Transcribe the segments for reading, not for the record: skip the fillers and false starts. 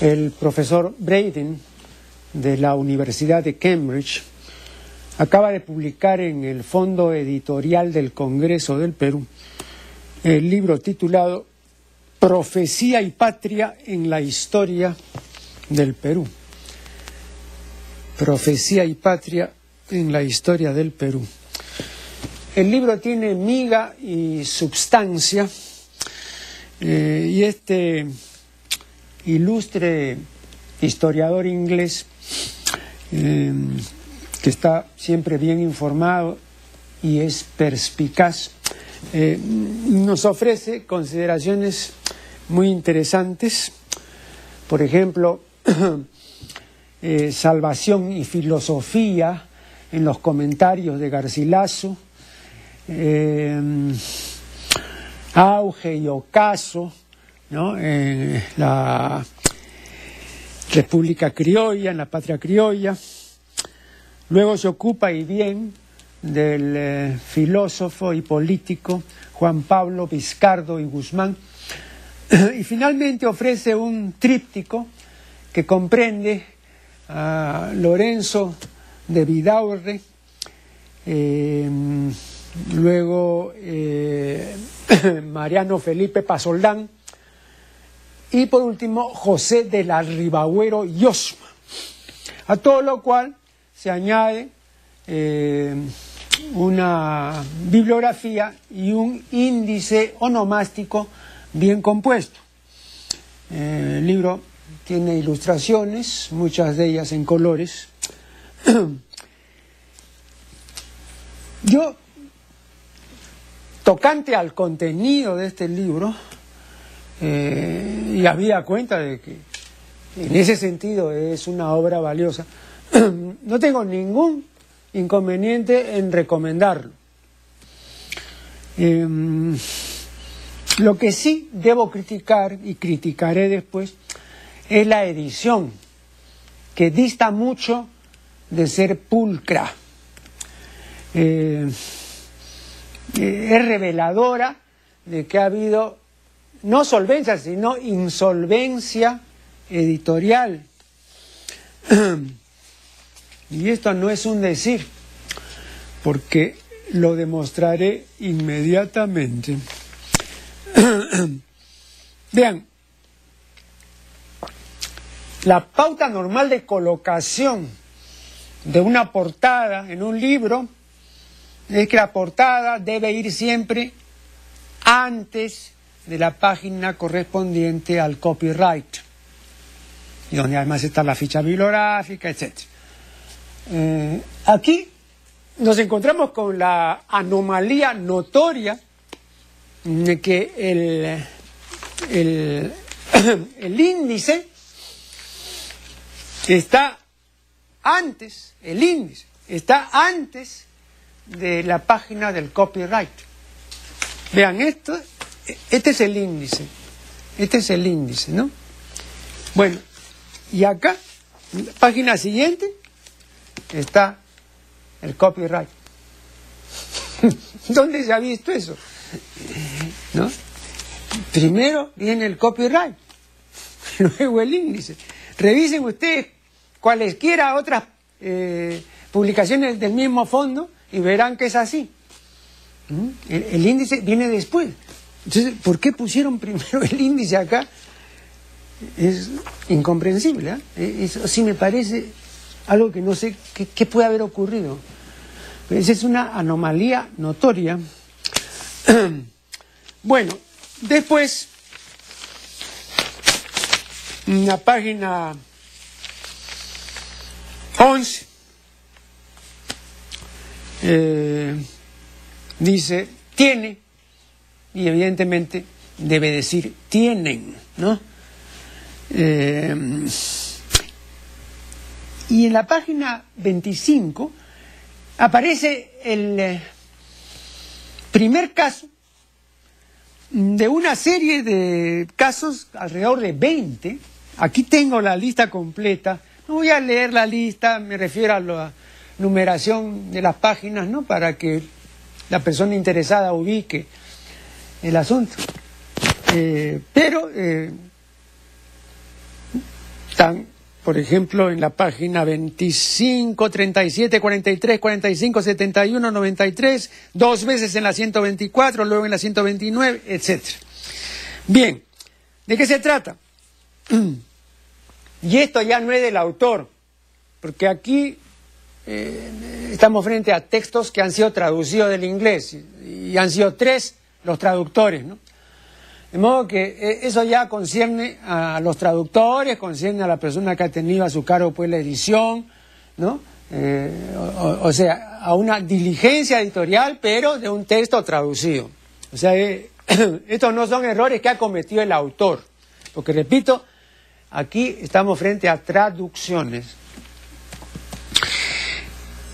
El profesor Braden, de la Universidad de Cambridge, acaba de publicar en el Fondo Editorial del Congreso del Perú el libro titulado Profecía y Patria en la Historia del Perú. Profecía y Patria en la Historia del Perú. El libro tiene miga y substancia, y este ilustre historiador inglés, que está siempre bien informado y es perspicaz, nos ofrece consideraciones muy interesantes. Por ejemplo, salvación y filosofía en los comentarios de Garcilaso, auge y ocaso, ¿no?, en la República Criolla, en la patria criolla. Luego se ocupa, y bien, del filósofo y político Juan Pablo Vizcardo y Guzmán. Y finalmente ofrece un tríptico que comprende a Lorenzo de Vidaurre, luego Mariano Felipe Pasoldán y por último José de la Ribagüero y Osma. A todo lo cual se añade una bibliografía y un índice onomástico bien compuesto. El libro tiene ilustraciones, muchas de ellas en colores. Yo, tocante al contenido de este libro, y habida cuenta de que en ese sentido es una obra valiosa, no tengo ningún inconveniente en recomendarlo. Lo que sí debo criticar, y criticaré después, es la edición, que dista mucho de ser pulcra. Es reveladora de que ha habido no solvencia, sino insolvencia editorial. Y esto no es un decir, porque lo demostraré inmediatamente. Vean, la pauta normal de colocación de una portada en un libro es que la portada debe ir siempre antes de la página correspondiente al copyright, y donde además está la ficha bibliográfica, etc. Aquí nos encontramos con la anomalía notoria de que el índice está antes, de la página del copyright. Vean esto, este es el índice, ¿no? Bueno, y acá, en la página siguiente, está el copyright. ¿Dónde se ha visto eso? ¿No? Primero viene el copyright, luego el índice. Revisen ustedes cualesquiera otras publicaciones del mismo fondo y verán que es así. El índice viene después. Entonces, ¿por qué pusieron primero el índice acá? Es incomprensible, ¿eh? Eso sí me parece algo que no sé qué puede haber ocurrido. Esa es una anomalía notoria. Bueno, después, en la página 11, dice, tiene, y evidentemente debe decir tienen, ¿no? Y en la página 25 aparece el primer caso de una serie de casos, alrededor de 20. Aquí tengo la lista completa. No voy a leer la lista, me refiero a la numeración de las páginas, ¿no?, para que la persona interesada ubique el asunto. Pero Están, por ejemplo, en la página 25, 37, 43, 45, 71, 93, 2 veces en la 124, luego en la 129, etc. Bien, ¿de qué se trata? Y esto ya no es del autor, porque aquí estamos frente a textos que han sido traducidos del inglés, y han sido 3 los traductores, ¿no? De modo que eso ya concierne a los traductores, concierne a la persona que ha tenido a su cargo pues la edición, ¿no? O sea, a una diligencia editorial, pero de un texto traducido. O sea, estos no son errores que ha cometido el autor, porque repito, aquí estamos frente a traducciones.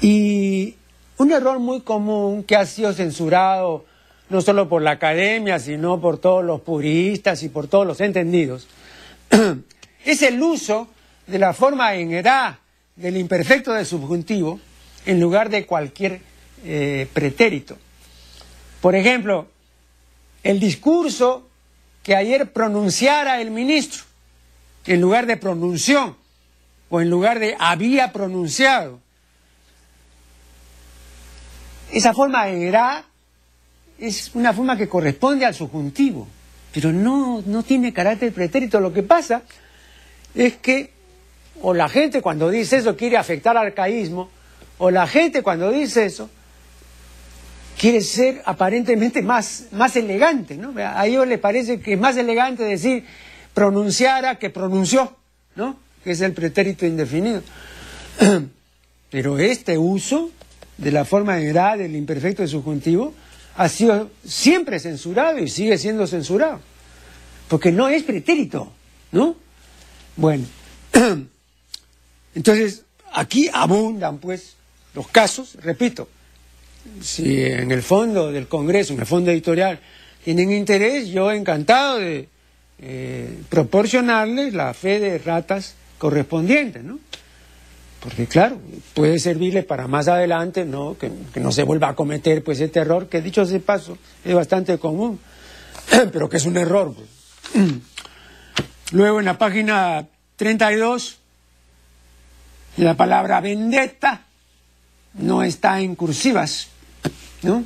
Y un error muy común que ha sido censurado no solo por la academia, sino por todos los puristas y por todos los entendidos, es el uso de la forma en edad del imperfecto del subjuntivo en lugar de cualquier pretérito. Por ejemplo, el discurso que ayer pronunciara el ministro, en lugar de pronunció, o en lugar de había pronunciado. Esa forma en edad es una forma que corresponde al subjuntivo, pero no tiene carácter pretérito. Lo que pasa es que o la gente cuando dice eso quiere afectar al arcaísmo, o la gente cuando dice eso quiere ser aparentemente más elegante, ¿no? A ellos les parece que es más elegante decir pronunciara que pronunció, ¿no? Que es el pretérito indefinido. Pero este uso de la forma en edad del imperfecto del subjuntivo ha sido siempre censurado y sigue siendo censurado, porque no es pretérito, ¿no? Bueno, entonces aquí abundan pues los casos, repito, si en el fondo del Congreso, en el fondo editorial, tienen interés, yo encantado de proporcionarles la fe de ratas correspondiente, ¿no? Porque claro, puede servirle para más adelante, ¿no? Que no se vuelva a cometer pues este error, que dicho sea de paso es bastante común, pero que es un error, pues. Luego en la página 32, la palabra vendetta no está en cursivas, ¿no?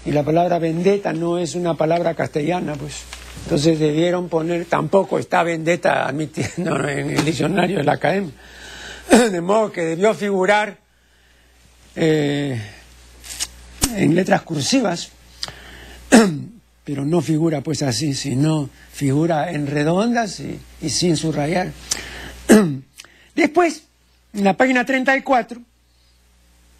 Y la palabra vendetta no es una palabra castellana, pues. Entonces debieron poner, tampoco está vendetta admitiendo en el diccionario de la academia. De modo que debió figurar en letras cursivas, pero no figura pues así, sino figura en redondas y sin subrayar. Después, en la página 34,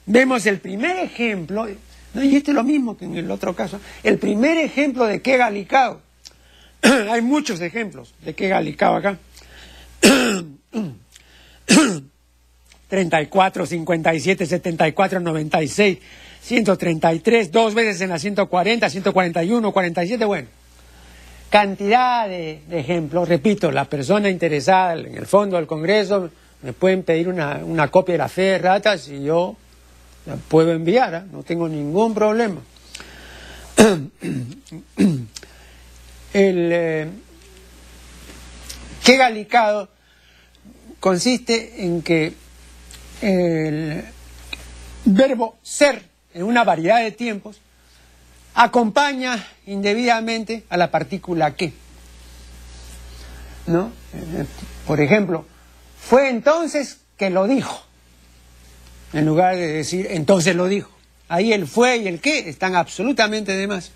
vemos el primer ejemplo, ¿no? Y este es lo mismo que en el otro caso, el primer ejemplo de qué galicado. Hay muchos ejemplos de qué galicado acá. 34, 57, 74, 96, 133, 2 veces en la 140, 141, 47, bueno. Cantidad de ejemplos, repito, la persona interesada en el fondo del Congreso me pueden pedir una copia de la fe de ratas y yo la puedo enviar, ¿eh? No tengo ningún problema. El qué galicado consiste en que el verbo ser en una variedad de tiempos acompaña indebidamente a la partícula que, ¿no? Por ejemplo, fue entonces que lo dijo, en lugar de decir entonces lo dijo. Ahí el fue y el que están absolutamente de más.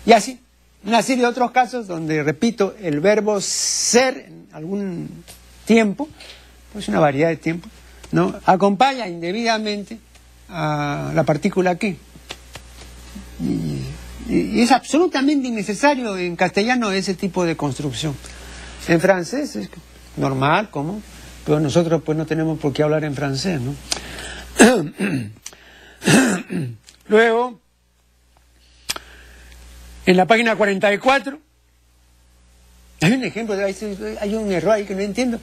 Y así, una serie de otros casos donde, repito, el verbo ser en algún tiempo, pues una variedad de tiempos, ¿no? Acompaña indebidamente a la partícula que. Y es absolutamente innecesario en castellano ese tipo de construcción. En francés es normal, común, pero nosotros pues no tenemos por qué hablar en francés, ¿no? Luego, en la página 44, hay un ejemplo, hay un error ahí que no entiendo.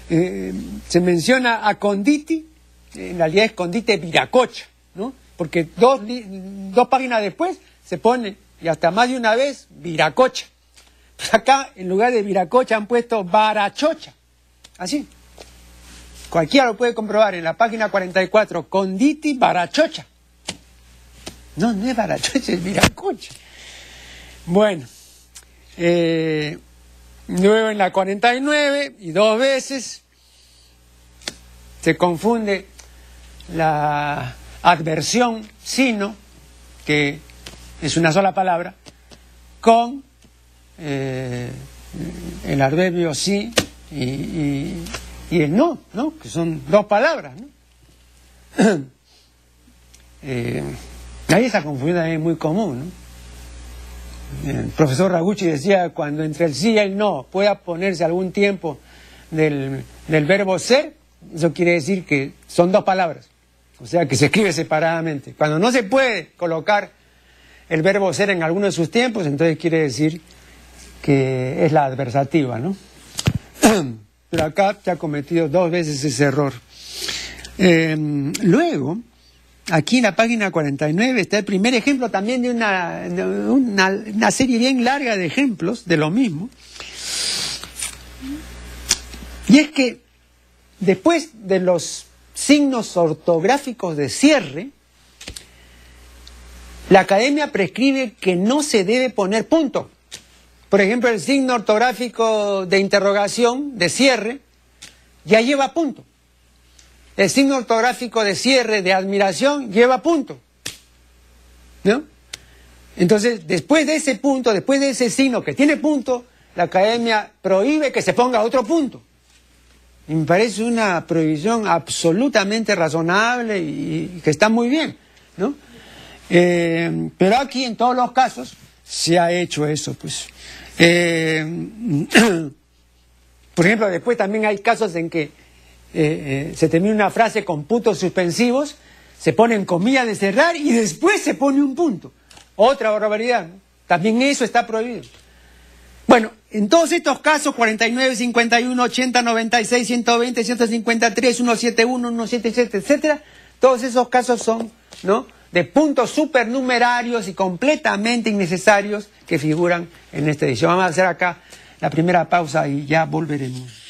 Se menciona a Conditi, en realidad es Condite Viracocha, ¿no? Porque dos páginas después se pone, y hasta más de una vez, Viracocha. Pues acá, en lugar de Viracocha, han puesto Barachocha. así. Cualquiera lo puede comprobar en la página 44, Conditi Barachocha. No, no es Barachocha, es Viracocha. Bueno, luego en la 49, y 2 veces, se confunde la adversión sino, que es una sola palabra, con el adverbio sí y el no, que son 2 palabras, ¿no? Ahí esa confusión es muy común, ¿no? El profesor Raguchi decía, cuando entre el sí y el no pueda ponerse algún tiempo del verbo ser, eso quiere decir que son 2 palabras, o sea que se escribe separadamente. Cuando no se puede colocar el verbo ser en alguno de sus tiempos, entonces quiere decir que es la adversativa, ¿no? Pero acá se ha cometido 2 veces ese error. Luego, aquí en la página 49 está el primer ejemplo también de una serie bien larga de ejemplos de lo mismo. Y es que después de los signos ortográficos de cierre, la academia prescribe que no se debe poner punto. Por ejemplo, el signo ortográfico de interrogación, de cierre, ya lleva punto. El signo ortográfico de cierre, de admiración, lleva punto, ¿no? Entonces, después de ese punto, después de ese signo que tiene punto, la academia prohíbe que se ponga otro punto. Y me parece una prohibición absolutamente razonable y que está muy bien, ¿no? Pero aquí, en todos los casos, se ha hecho eso, pues. Por ejemplo, después también hay casos en que se termina una frase con puntos suspensivos, se ponen comillas de cerrar y después se pone un punto. Otra barbaridad, ¿no? También eso está prohibido. Bueno, en todos estos casos, 49, 51, 80, 96, 120, 153, 171, 177, etcétera, todos esos casos son, ¿no?, de puntos supernumerarios y completamente innecesarios que figuran en esta edición. Vamos a hacer acá la primera pausa y ya volveremos.